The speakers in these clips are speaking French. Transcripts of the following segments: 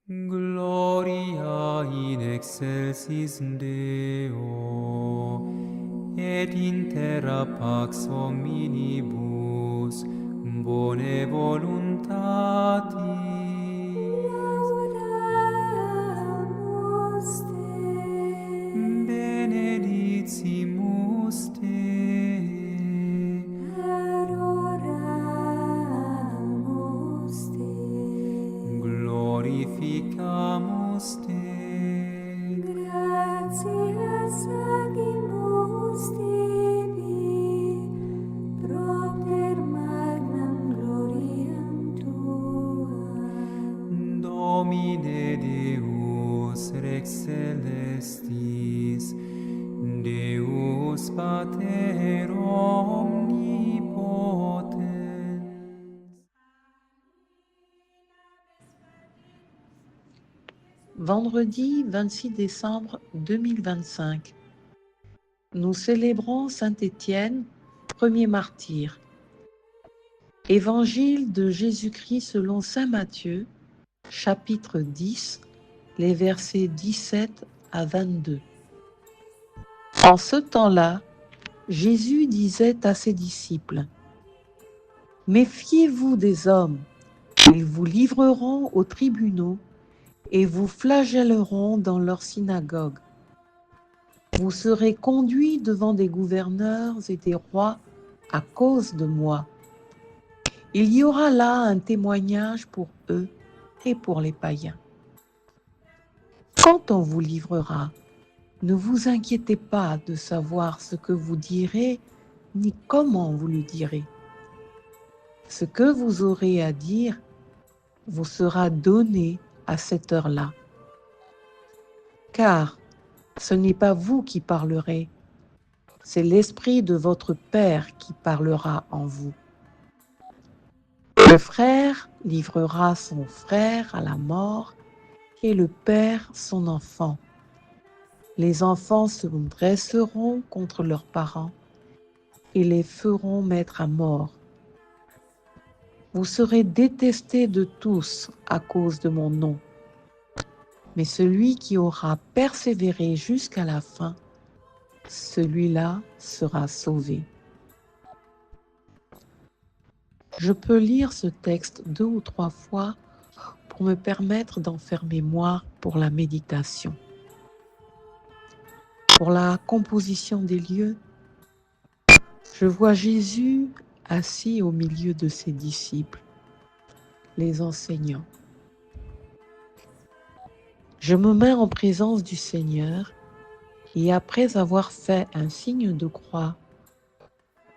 Gloria in excelsis Deo, et in terra pax hominibus, bone voluntatis. Laudamus te. Benedicimus te. Adoramus te. Glorificamus te. Gratias agimus tibi, propter magnam gloriam tuam. Domine Deus Rex Celestis, Deus Pater Omnipotens. Vendredi 26 décembre 2025. Nous célébrons Saint Étienne, premier martyr. Évangile de Jésus-Christ selon Saint Matthieu, chapitre 10, les versets 17 à 22. En ce temps-là, Jésus disait à ses disciples : « Méfiez-vous des hommes, ils vous livreront aux tribunaux et vous flagelleront dans leurs synagogues. Vous serez conduits devant des gouverneurs et des rois à cause de moi. Il y aura là un témoignage pour eux et pour les païens. Quand on vous livrera, ne vous inquiétez pas de savoir ce que vous direz ni comment vous le direz. Ce que vous aurez à dire vous sera donné à cette heure-là. Car ce n'est pas vous qui parlerez, c'est l'Esprit de votre Père qui parlera en vous. Le frère livrera son frère à la mort et le père son enfant. Les enfants se dresseront contre leurs parents et les feront mettre à mort. Vous serez détestés de tous à cause de mon nom. Mais celui qui aura persévéré jusqu'à la fin, celui-là sera sauvé. Je peux lire ce texte 2 ou 3 fois pour me permettre d'en faire mémoire pour la méditation. Pour la composition des lieux, je vois Jésus assis au milieu de ses disciples, les enseignants. Je me mets en présence du Seigneur et après avoir fait un signe de croix,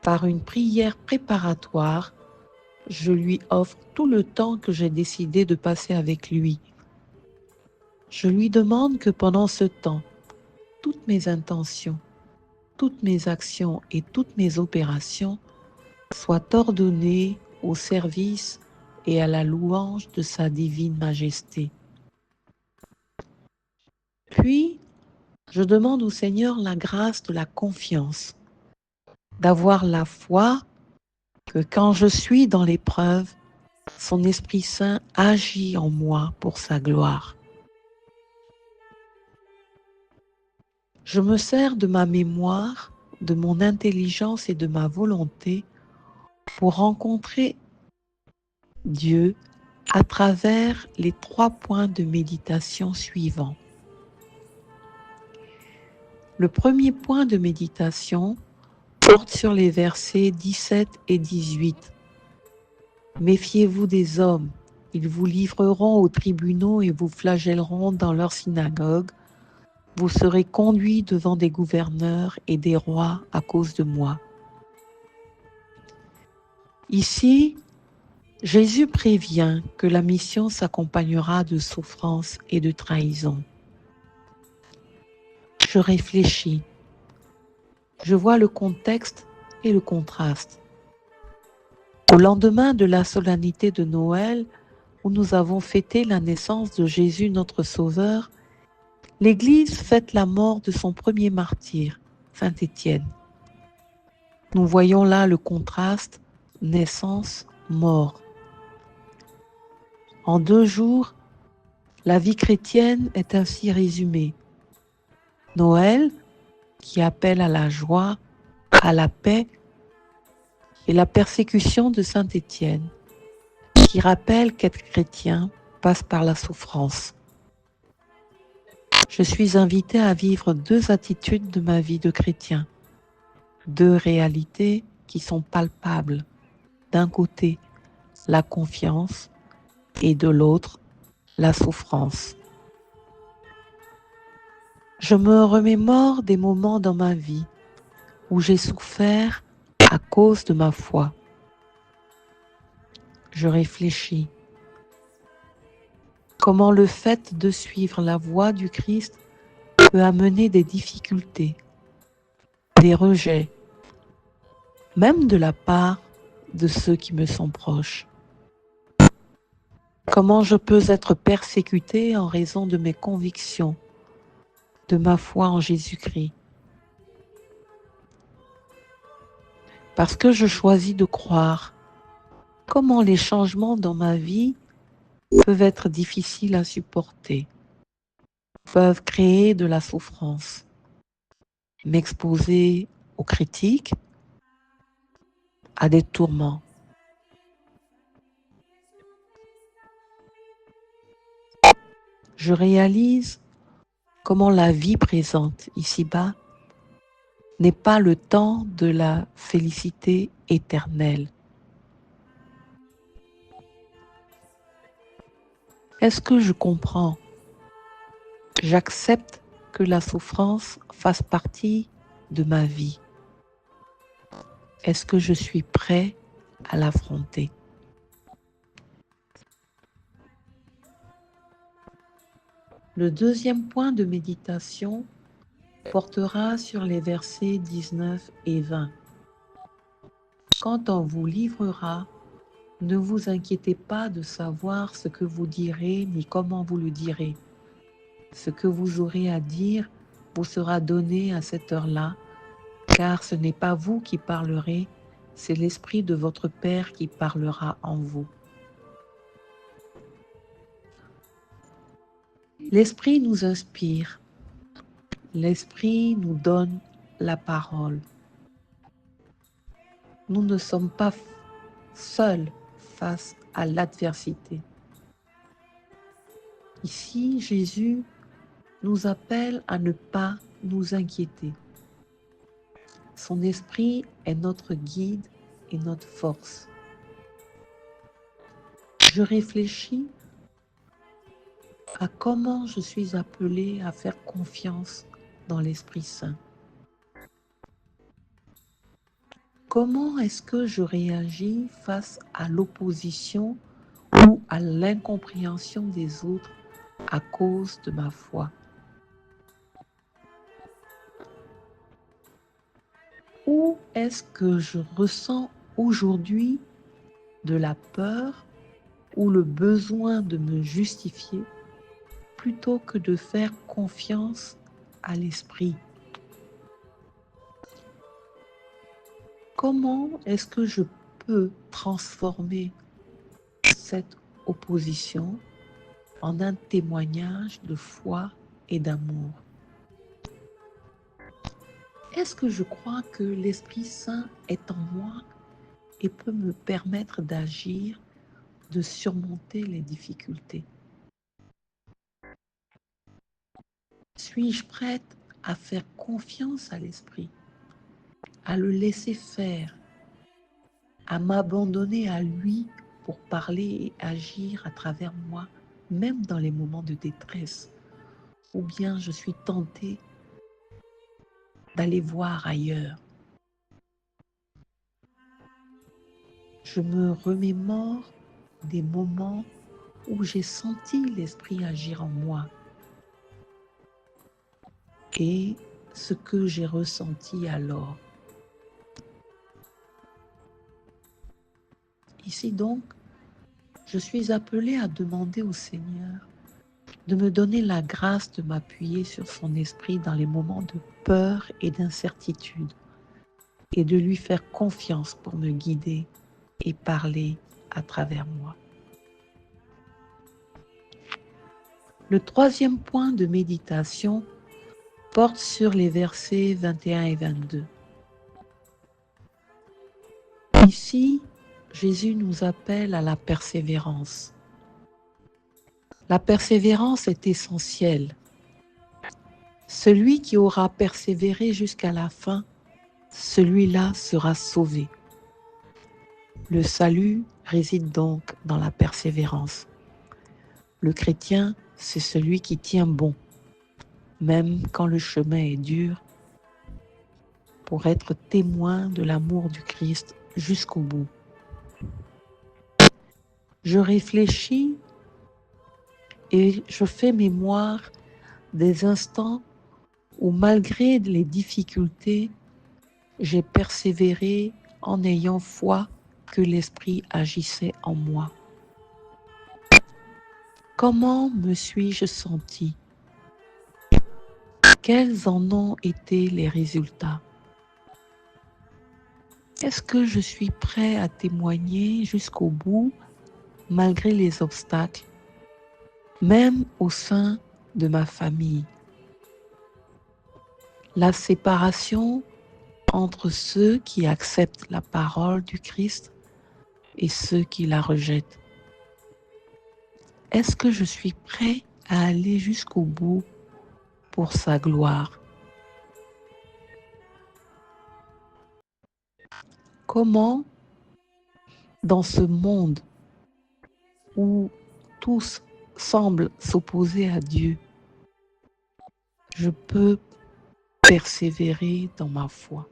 par une prière préparatoire, je lui offre tout le temps que j'ai décidé de passer avec lui. Je lui demande que pendant ce temps, toutes mes intentions, toutes mes actions et toutes mes opérations soient ordonnées au service et à la louange de sa divine majesté. Puis, je demande au Seigneur la grâce de la confiance, d'avoir la foi que quand je suis dans l'épreuve, son Esprit Saint agit en moi pour sa gloire. Je me sers de ma mémoire, de mon intelligence et de ma volonté pour rencontrer Dieu à travers les 3 points de méditation suivants. Le premier point de méditation porte sur les versets 17 et 18. Méfiez-vous des hommes, ils vous livreront aux tribunaux et vous flagelleront dans leurs synagogues. Vous serez conduits devant des gouverneurs et des rois à cause de moi. Ici, Jésus prévient que la mission s'accompagnera de souffrances et de trahison. Je réfléchis. Je vois le contexte et le contraste. Au lendemain de la solennité de Noël, où nous avons fêté la naissance de Jésus notre Sauveur, l'Église fête la mort de son premier martyr, Saint Étienne. Nous voyons là le contraste naissance-mort. En 2 jours, La vie chrétienne est ainsi résumée. Noël, qui appelle à la joie, à la paix, et la persécution de saint Étienne, qui rappelle qu'être chrétien passe par la souffrance. Je suis invité à vivre deux attitudes de ma vie de chrétien, deux réalités qui sont palpables. D'un côté, la confiance et de l'autre, la souffrance. Je me remémore des moments dans ma vie où j'ai souffert à cause de ma foi. Je réfléchis. Comment le fait de suivre la voie du Christ peut amener des difficultés, des rejets, même de la part de ceux qui me sont proches. Comment je peux être persécuté en raison de mes convictions, de ma foi en Jésus-Christ. Parce que je choisis de croire. Comment les changements dans ma vie peuvent être difficiles à supporter, peuvent créer de la souffrance, m'exposer aux critiques, à des tourments. Je réalise comment la vie présente ici-bas n'est pas le temps de la félicité éternelle. Est-ce que je comprends? J'accepte que la souffrance fasse partie de ma vie. Est-ce que je suis prêt à l'affronter? Le deuxième point de méditation portera sur les versets 19 et 20. Quand on vous livrera, ne vous inquiétez pas de savoir ce que vous direz ni comment vous le direz. Ce que vous aurez à dire vous sera donné à cette heure-là, car ce n'est pas vous qui parlerez, c'est l'Esprit de votre Père qui parlera en vous. L'Esprit nous inspire, l'Esprit nous donne la parole. Nous ne sommes pas seuls face à l'adversité. Ici, Jésus nous appelle à ne pas nous inquiéter. Son esprit est notre guide et notre force. Je réfléchis à comment je suis appelé à faire confiance dans l'Esprit Saint. Comment est-ce que je réagis face à l'opposition ou à l'incompréhension des autres à cause de ma foi? Ou est-ce que je ressens aujourd'hui de la peur ou le besoin de me justifier plutôt que de faire confiance à l'Esprit? Comment est-ce que je peux transformer cette opposition en un témoignage de foi et d'amour? Est-ce que je crois que l'Esprit Saint est en moi et peut me permettre d'agir, de surmonter les difficultés? Suis-je prête à faire confiance à l'Esprit, à le laisser faire, à m'abandonner à lui pour parler et agir à travers moi, même dans les moments de détresse? Ou bien je suis tentée d'aller voir ailleurs? Je me remémore des moments où j'ai senti l'Esprit agir en moi et ce que j'ai ressenti alors. Ici donc, je suis appelée à demander au Seigneur de me donner la grâce de m'appuyer sur son esprit dans les moments de peur et d'incertitude et de lui faire confiance pour me guider et parler à travers moi. Le troisième point de méditation porte sur les versets 21 et 22. Ici, Jésus nous appelle à la persévérance. La persévérance est essentielle. Celui qui aura persévéré jusqu'à la fin, celui-là sera sauvé. Le salut réside donc dans la persévérance. Le chrétien, c'est celui qui tient bon, même quand le chemin est dur, pour être témoin de l'amour du Christ jusqu'au bout. Je réfléchis et je fais mémoire des instants où, malgré les difficultés, j'ai persévéré en ayant foi que l'Esprit agissait en moi. Comment me suis-je senti? Quels en ont été les résultats? Est-ce que je suis prêt à témoigner jusqu'au bout, malgré les obstacles, même au sein de ma famille? La séparation entre ceux qui acceptent la parole du Christ et ceux qui la rejettent. Est-ce que je suis prêt à aller jusqu'au bout pour sa gloire? Comment, dans ce monde où tous semblent s'opposer à Dieu, je peux persévérer dans ma foi?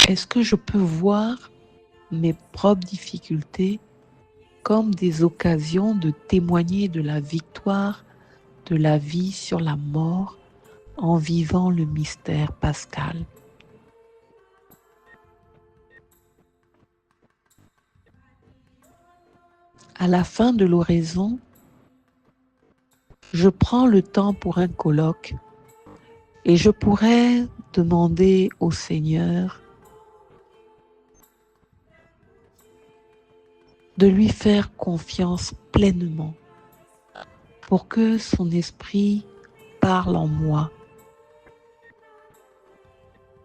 Est-ce que je peux voir mes propres difficultés comme des occasions de témoigner de la victoire de la vie sur la mort en vivant le mystère pascal? À la fin de l'oraison, je prends le temps pour un colloque et je pourrais demander au Seigneur de lui faire confiance pleinement pour que son esprit parle en moi,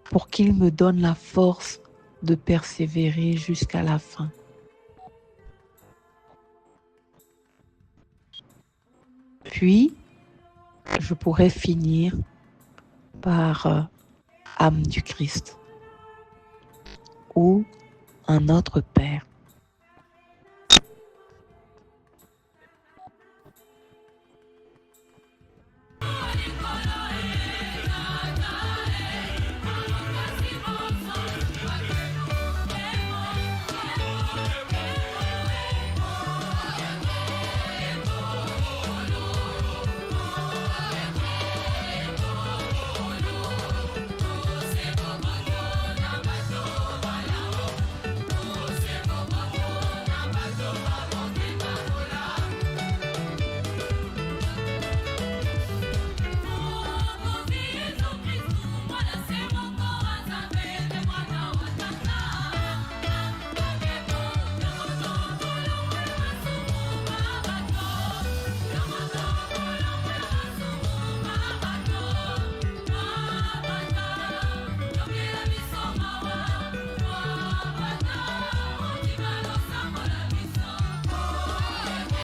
pour qu'il me donne la force de persévérer jusqu'à la fin. Puis, je pourrais finir par âme du Christ ou un autre Père.